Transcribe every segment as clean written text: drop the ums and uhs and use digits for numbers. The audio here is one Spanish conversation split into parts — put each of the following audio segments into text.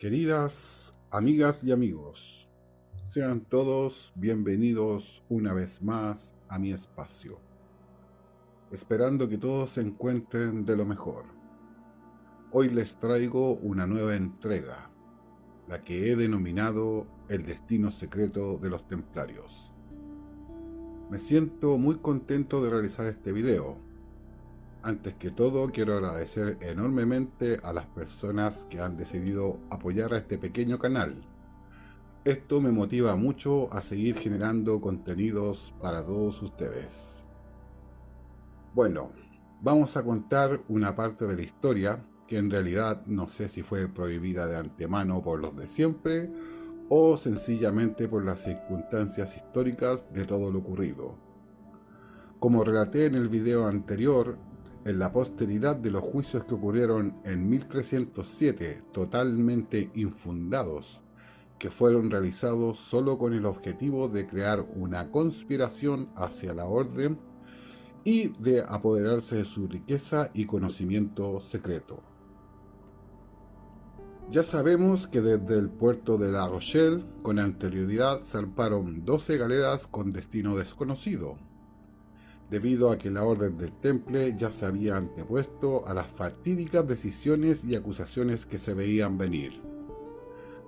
Queridas amigas y amigos, sean todos bienvenidos una vez más a mi espacio, esperando que todos se encuentren de lo mejor. Hoy les traigo una nueva entrega, la que he denominado El destino secreto de los templarios. Me siento muy contento de realizar este video. Antes que todo, quiero agradecer enormemente a las personas que han decidido apoyar a este pequeño canal. Esto me motiva mucho a seguir generando contenidos para todos ustedes. Bueno, vamos a contar una parte de la historia que en realidad no sé si fue prohibida de antemano por los de siempre o sencillamente por las circunstancias históricas de todo lo ocurrido. Como relaté en el video anterior, en la posteridad de los juicios que ocurrieron en 1307, totalmente infundados, que fueron realizados solo con el objetivo de crear una conspiración hacia la orden y de apoderarse de su riqueza y conocimiento secreto. Ya sabemos que desde el puerto de La Rochelle, con anterioridad zarparon 12 galeras con destino desconocido, debido a que la Orden del Temple ya se había antepuesto a las fatídicas decisiones y acusaciones que se veían venir.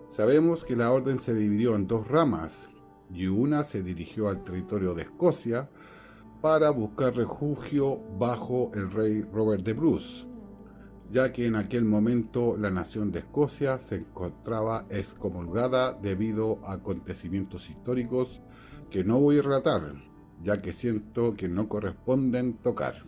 Sabemos que la orden se dividió en dos ramas, y una se dirigió al territorio de Escocia para buscar refugio bajo el rey Robert de Bruce, ya que en aquel momento la nación de Escocia se encontraba excomulgada debido a acontecimientos históricos que no voy a relatar, ya que siento que no corresponden tocar,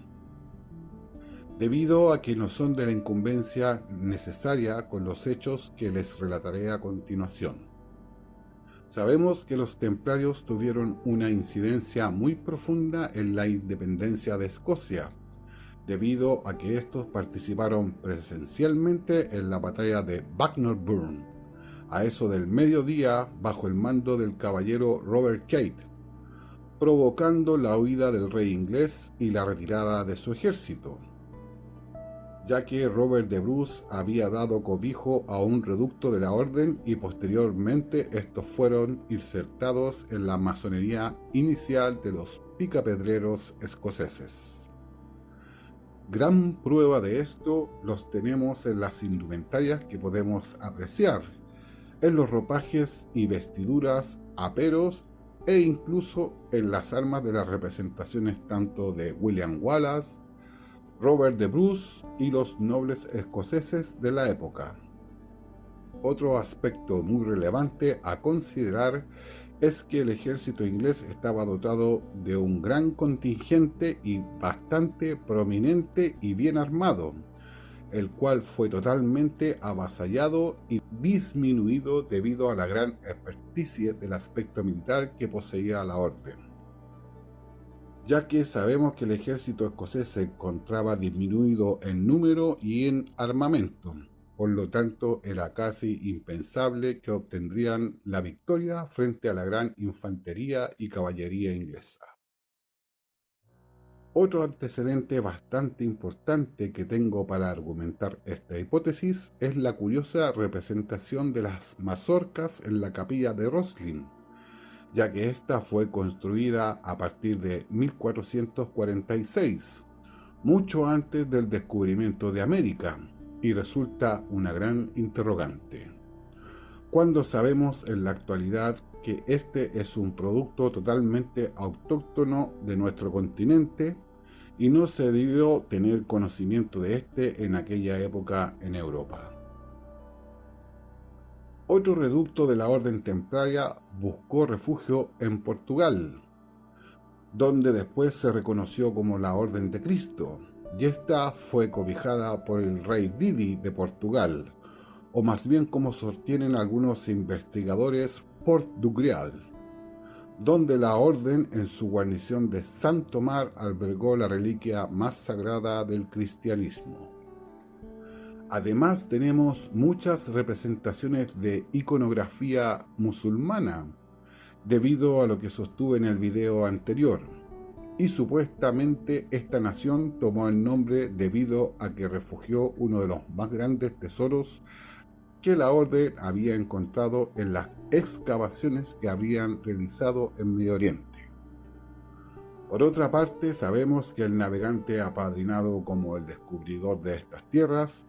debido a que no son de la incumbencia necesaria con los hechos que les relataré a continuación. Sabemos que los templarios tuvieron una incidencia muy profunda en la independencia de Escocia, debido a que estos participaron presencialmente en la batalla de Bannockburn, a eso del mediodía bajo el mando del caballero Robert Kate, provocando la huida del rey inglés y la retirada de su ejército, ya que Robert de Bruce había dado cobijo a un reducto de la orden y posteriormente estos fueron insertados en la masonería inicial de los picapedreros escoceses. Gran prueba de esto los tenemos en las indumentarias que podemos apreciar, en los ropajes y vestiduras, aperos e incluso en las armas de las representaciones tanto de William Wallace, Robert de Bruce y los nobles escoceses de la época. Otro aspecto muy relevante a considerar es que el ejército inglés estaba dotado de un gran contingente y bastante prominente y bien armado, el cual fue totalmente avasallado y disminuido debido a la gran experticia del aspecto militar que poseía la orden, ya que sabemos que el ejército escocés se encontraba disminuido en número y en armamento. Por lo tanto, era casi impensable que obtendrían la victoria frente a la gran infantería y caballería inglesa. Otro antecedente bastante importante que tengo para argumentar esta hipótesis es la curiosa representación de las mazorcas en la capilla de Roslin, ya que ésta fue construida a partir de 1446, mucho antes del descubrimiento de América, y resulta una gran interrogante, cuando sabemos en la actualidad que este es un producto totalmente autóctono de nuestro continente y no se debió tener conocimiento de este en aquella época en Europa. Otro reducto de la orden templaria buscó refugio en Portugal, donde después se reconoció como la Orden de Cristo, y esta fue cobijada por el rey Didi de Portugal, o más bien como sostienen algunos investigadores, Port du Grial, donde la orden en su guarnición de San Tomás albergó la reliquia más sagrada del cristianismo. Además tenemos muchas representaciones de iconografía musulmana, debido a lo que sostuve en el video anterior, y supuestamente esta nación tomó el nombre debido a que refugió uno de los más grandes tesoros que la orden había encontrado en las excavaciones que habían realizado en Medio Oriente. Por otra parte, sabemos que el navegante apadrinado como el descubridor de estas tierras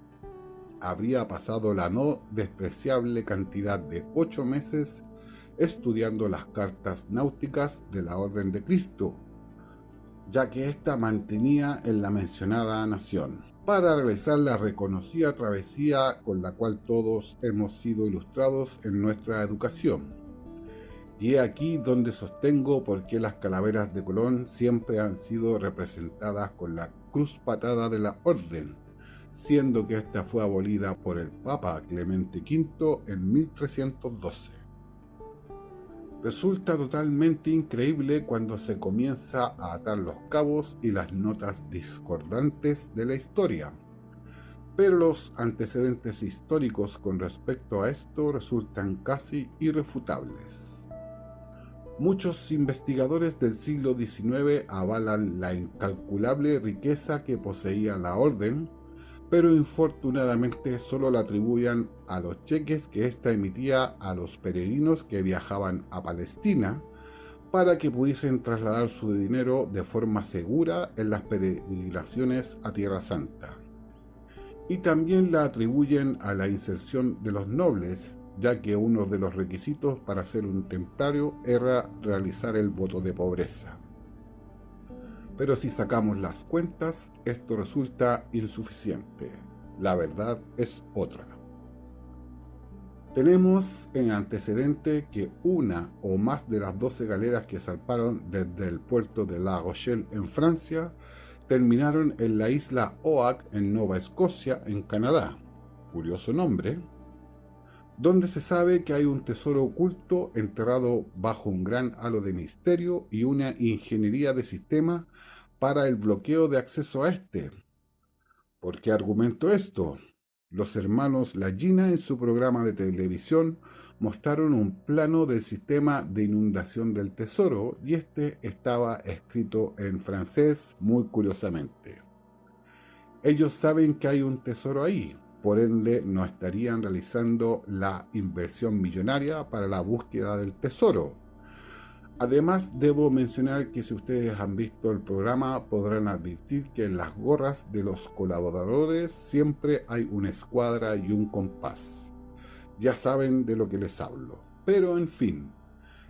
habría pasado la no despreciable cantidad de 8 meses estudiando las cartas náuticas de la Orden de Cristo, ya que ésta mantenía en la mencionada nación, para realizar la reconocida travesía con la cual todos hemos sido ilustrados en nuestra educación. Y he aquí donde sostengo por qué las calaveras de Colón siempre han sido representadas con la cruz patada de la Orden, siendo que esta fue abolida por el Papa Clemente V en 1312. Resulta totalmente increíble cuando se comienza a atar los cabos y las notas discordantes de la historia, pero los antecedentes históricos con respecto a esto resultan casi irrefutables. Muchos investigadores del siglo XIX avalan la incalculable riqueza que poseía la Orden, pero infortunadamente solo la atribuyen a los cheques que ésta emitía a los peregrinos que viajaban a Palestina para que pudiesen trasladar su dinero de forma segura en las peregrinaciones a Tierra Santa. Y también la atribuyen a la inserción de los nobles, ya que uno de los requisitos para ser un templario era realizar el voto de pobreza. Pero si sacamos las cuentas, esto resulta insuficiente. La verdad es otra. Tenemos en antecedente que una o más de las 12 galeras que zarparon desde el puerto de La Rochelle en Francia terminaron en la isla Oak en Nueva Escocia, en Canadá. Curioso nombre. Donde se sabe que hay un tesoro oculto enterrado bajo un gran halo de misterio y una ingeniería de sistema para el bloqueo de acceso a este. ¿Por qué argumento esto? Los hermanos Lagina en su programa de televisión mostraron un plano del sistema de inundación del tesoro y este estaba escrito en francés muy curiosamente. Ellos saben que hay un tesoro ahí, por ende no estarían realizando la inversión millonaria para la búsqueda del tesoro. Además, debo mencionar que si ustedes han visto el programa podrán advertir que en las gorras de los colaboradores siempre hay una escuadra y un compás. Ya saben de lo que les hablo. Pero en fin,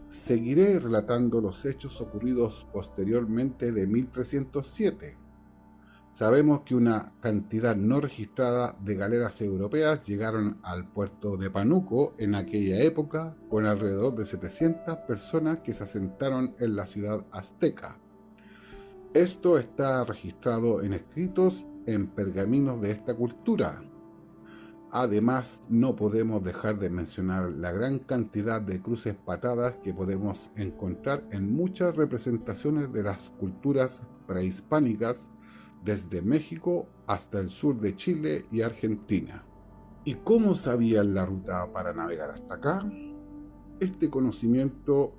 seguiré relatando los hechos ocurridos posteriormente de 1307. Sabemos que una cantidad no registrada de galeras europeas llegaron al puerto de Pánuco en aquella época, con alrededor de 700 personas que se asentaron en la ciudad azteca. Esto está registrado en escritos en pergaminos de esta cultura. Además, no podemos dejar de mencionar la gran cantidad de cruces patadas que podemos encontrar en muchas representaciones de las culturas prehispánicas, desde México hasta el sur de Chile y Argentina. ¿Y cómo sabían la ruta para navegar hasta acá? Este conocimiento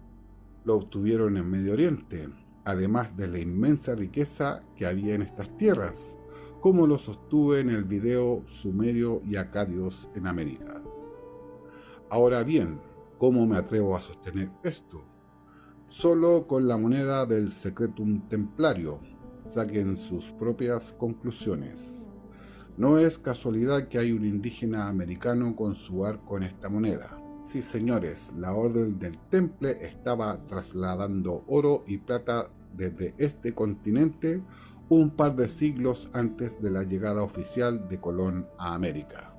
lo obtuvieron en Medio Oriente, además de la inmensa riqueza que había en estas tierras, como lo sostuve en el video Sumerio y Acadios en América. Ahora bien, ¿cómo me atrevo a sostener esto? Solo con la moneda del Secretum Templario. Saquen sus propias conclusiones. No es casualidad que hay un indígena americano con su arco en esta moneda. Sí, señores, la Orden del Temple estaba trasladando oro y plata desde este continente un par de siglos antes de la llegada oficial de Colón a América.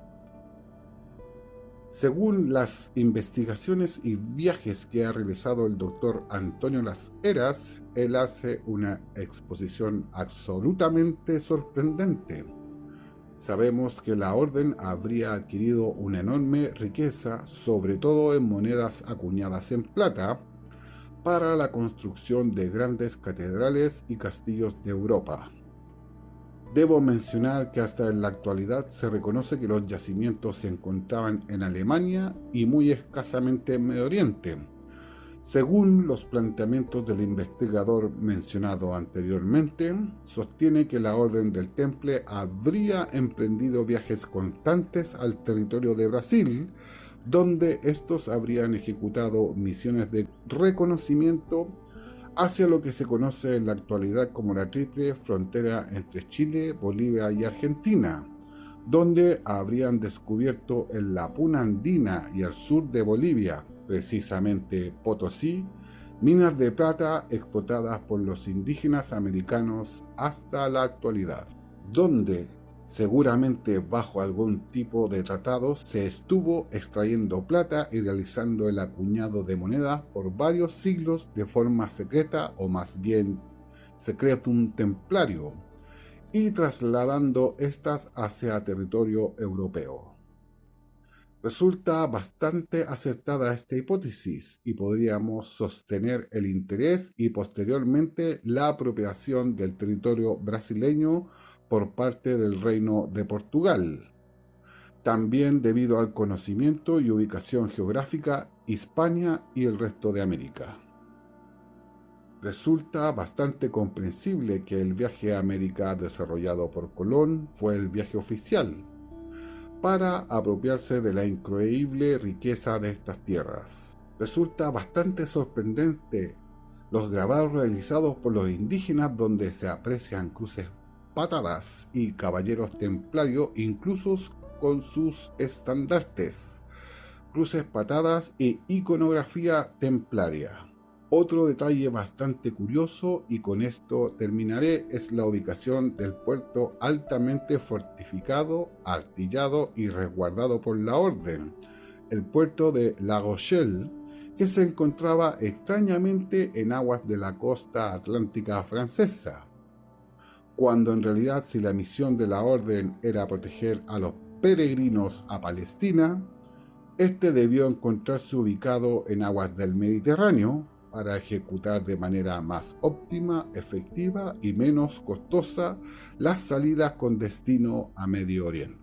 Según las investigaciones y viajes que ha realizado el doctor Antonio Las Heras, él hace una exposición absolutamente sorprendente. Sabemos que la orden habría adquirido una enorme riqueza, sobre todo en monedas acuñadas en plata, para la construcción de grandes catedrales y castillos de Europa. Debo mencionar que hasta en la actualidad se reconoce que los yacimientos se encontraban en Alemania y muy escasamente en Medio Oriente, Según los planteamientos del investigador mencionado anteriormente, sostiene que la Orden del Temple habría emprendido viajes constantes al territorio de Brasil, donde estos habrían ejecutado misiones de reconocimiento hacia lo que se conoce en la actualidad como la triple frontera entre Chile, Bolivia y Argentina, donde habrían descubierto en la Puna Andina y al sur de Bolivia, precisamente Potosí, minas de plata explotadas por los indígenas americanos hasta la actualidad, donde seguramente bajo algún tipo de tratados se estuvo extrayendo plata y realizando el acuñado de monedas por varios siglos de forma secreta o más bien secretum templario, y trasladando estas hacia territorio europeo. Resulta bastante acertada esta hipótesis y podríamos sostener el interés y posteriormente la apropiación del territorio brasileño por parte del Reino de Portugal, también debido al conocimiento y ubicación geográfica Hispania y el resto de América. Resulta bastante comprensible que el viaje a América desarrollado por Colón fue el viaje oficial, para apropiarse de la increíble riqueza de estas tierras. Resulta bastante sorprendente los grabados realizados por los indígenas donde se aprecian cruces patadas y caballeros templarios incluso con sus estandartes, cruces patadas e iconografía templaria. Otro detalle bastante curioso, y con esto terminaré, es la ubicación del puerto altamente fortificado, artillado y resguardado por la Orden, el puerto de La Rochelle, que se encontraba extrañamente en aguas de la costa atlántica francesa, cuando en realidad si la misión de la Orden era proteger a los peregrinos a Palestina, este debió encontrarse ubicado en aguas del Mediterráneo, para ejecutar de manera más óptima, efectiva y menos costosa las salidas con destino a Medio Oriente.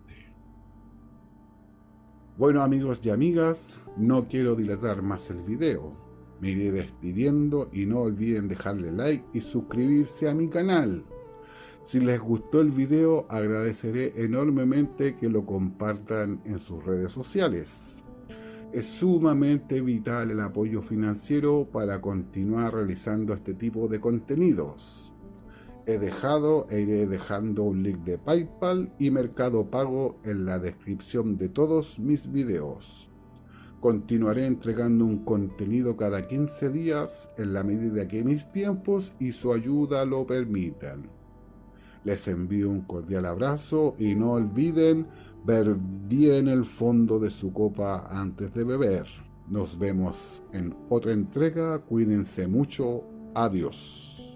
Bueno, amigos y amigas, no quiero dilatar más el video. Me iré despidiendo y no olviden dejarle like y suscribirse a mi canal. Si les gustó el video, agradeceré enormemente que lo compartan en sus redes sociales. Es sumamente vital el apoyo financiero para continuar realizando este tipo de contenidos. He dejado e iré dejando un link de PayPal y Mercado Pago en la descripción de todos mis videos. Continuaré entregando un contenido cada 15 días en la medida que mis tiempos y su ayuda lo permitan. Les envío un cordial abrazo y no olviden ver bien el fondo de su copa antes de beber. Nos vemos en otra entrega. Cuídense mucho. Adiós.